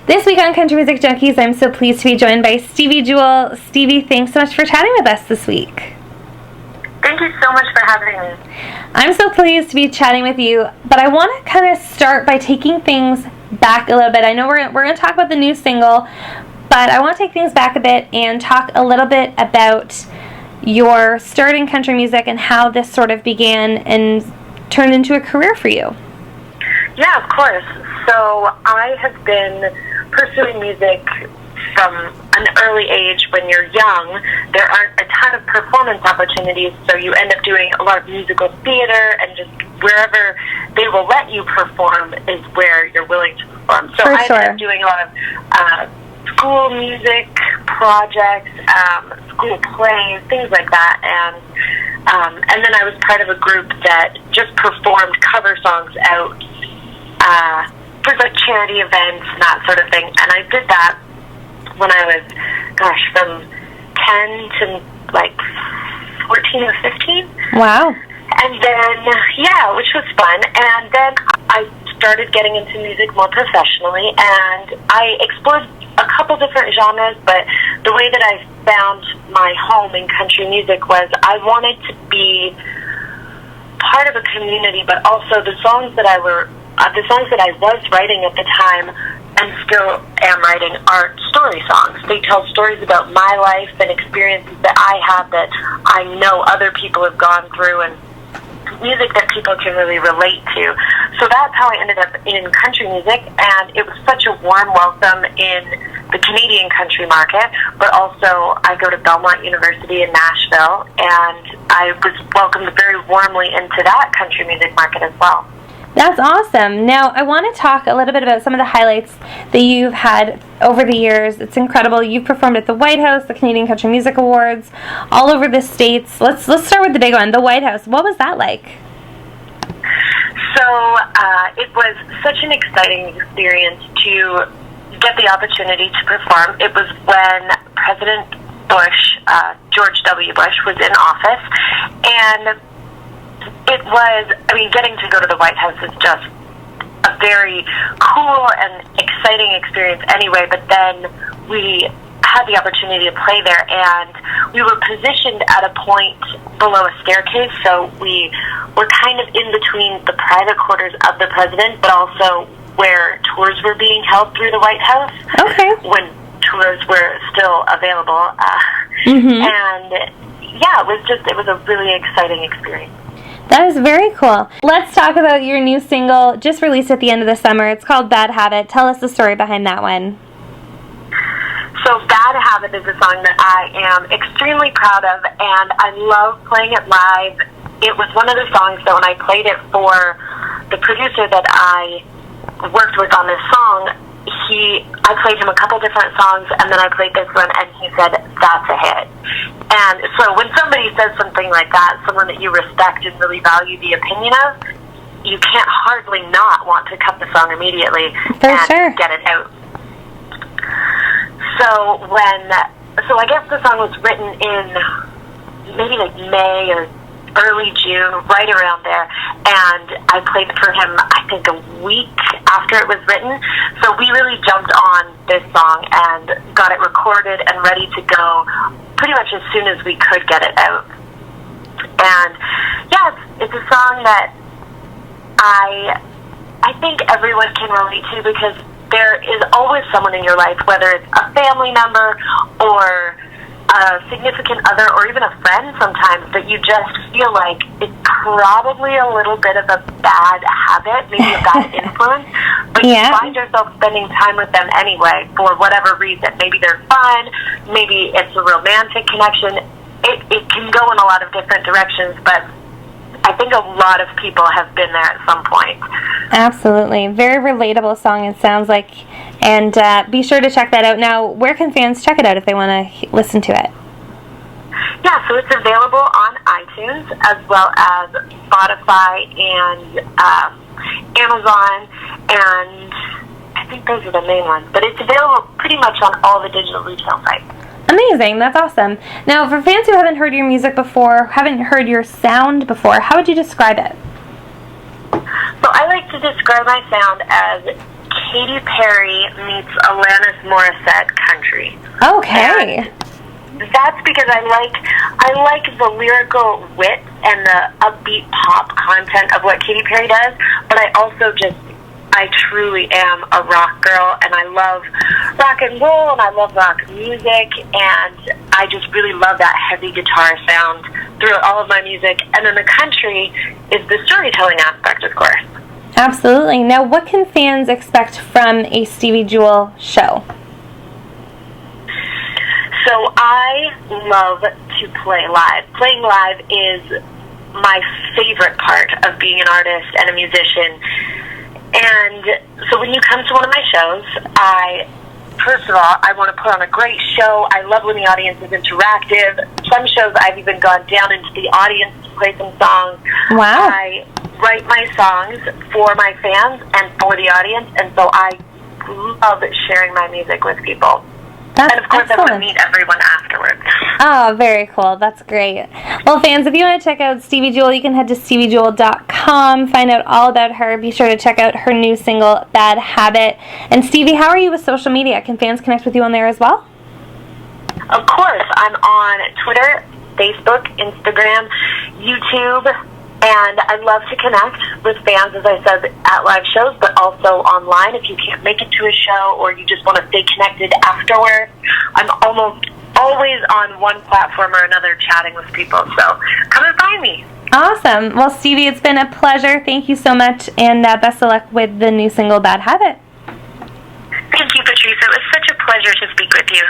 This week on Country Music Junkies, I'm so pleased to be joined by Stevie Jewel. Stevie, thanks so much for chatting with us this week. Thank you so much for having me. I'm so pleased to be chatting with you, but I want to kind of start by taking things back a little bit. I know we're going to talk about the new single, but I want to take things back a bit and talk a little bit about your start in country music and how this sort of began and turned into a career for you. Yeah, of course. So I have been pursuing music from an early age. When you're young, there aren't a ton of performance opportunities, so you end up doing a lot of musical theater, and just wherever they will let you perform is where you're willing to perform. So I ended up doing a lot of school music projects, school plays, things like that, and then I was part of a group that just performed cover songs out for like charity events and that sort of thing. And I did that when I was, from 10 to like 14 or 15. Wow. And then, which was fun. And then I started getting into music more professionally, and I explored a couple different genres, but the way that I found my home in country music was I wanted to be part of a community, but also the songs that I was writing at the time and still am writing are story songs. They tell stories about my life and experiences that I have that I know other people have gone through, and music that people can really relate to. So that's how I ended up in country music, and it was such a warm welcome in the Canadian country market, but also I go to Belmont University in Nashville, and I was welcomed very warmly into that country music market as well. That's awesome. Now, I want to talk a little bit about some of the highlights that you've had over the years. It's incredible. You've performed at the White House, the Canadian Country Music Awards, all over the States. Let's start with the big one, the White House. What was that like? So, it was such an exciting experience to get the opportunity to perform. It was when President Bush, George W. Bush, was in office, and it was, getting to go to the White House is just a very cool and exciting experience anyway, but then we had the opportunity to play there, and we were positioned at a point below a staircase, so we were kind of in between the private quarters of the president, but also where tours were being held through the White House. Okay. When tours were still available. And it was a really exciting experience. That is very cool. Let's talk about your new single, just released at the end of the summer. It's called Bad Habit. Tell us the story behind that one. So Bad Habit is a song that I am extremely proud of, and I love playing it live. It was one of the songs that when I played it for the producer that I worked with on this song, I played him a couple different songs, and then I played this one, and he said, that's a hit. And so when somebody says something like that, someone that you respect and really value the opinion of, you can't hardly not want to cut the song immediately and get it out. So I guess the song was written in maybe like May or early June, right around there, and I played for him, I think, a week after it was written. So we really jumped on this song and got it recorded and ready to go pretty much as soon as we could get it out. And it's a song that I think everyone can relate to, because there is always someone in your life, whether it's a family member or a significant other or even a friend sometimes, that you just feel like it's probably a little bit of a bad habit, maybe a bad influence, but you find yourself spending time with them anyway for whatever reason. Maybe they're fun, maybe it's a romantic connection. It can go in a lot of different directions, but I think a lot of people have been there at some point. Absolutely. Very relatable song, it sounds like. And be sure to check that out. Now, where can fans check it out if they want to listen to it? Yeah, so it's available on iTunes as well as Spotify and Amazon, and I think those are the main ones. But it's available pretty much on all the digital retail sites. Amazing. That's awesome. Now, for fans who haven't heard your music before, haven't heard your sound before, how would you describe it? So I like to describe my sound as Katy Perry meets Alanis Morissette country. Okay. And that's because I like the lyrical wit and the upbeat pop content of what Katy Perry does, but I truly am a rock girl, and I love rock and roll, and I love rock music, and I just really love that heavy guitar sound throughout all of my music. And then the country is the storytelling aspect, of course. Absolutely. Now, what can fans expect from a Stevie Jewel show? So I love to play live. Playing live is my favorite part of being an artist and a musician. And so when you come to one of my shows, first of all, I want to put on a great show. I love when the audience is interactive. Some shows I've even gone down into the audience to play some songs. Wow. I write my songs for my fans and for the audience, and so I love sharing my music with people. That's and of course, excellent. I want to meet everyone afterwards. Oh, very cool. That's great. Well, fans, if you want to check out Stevie Jewel, you can head to steviejewel.com, find out all about her. Be sure to check out her new single, Bad Habit. And Stevie, how are you with social media? Can fans connect with you on there as well? Of course. I'm on Twitter, Facebook, Instagram, YouTube, and I love to connect with fans, as I said, at live shows, but also online. If you can't make it to a show or you just want to stay connected afterwards, I'm almost always on one platform or another chatting with people. So come and find me. Awesome. Well, Stevie, it's been a pleasure. Thank you so much, and best of luck with the new single, Bad Habit. Thank you, Patrice. It was such a pleasure to speak with you.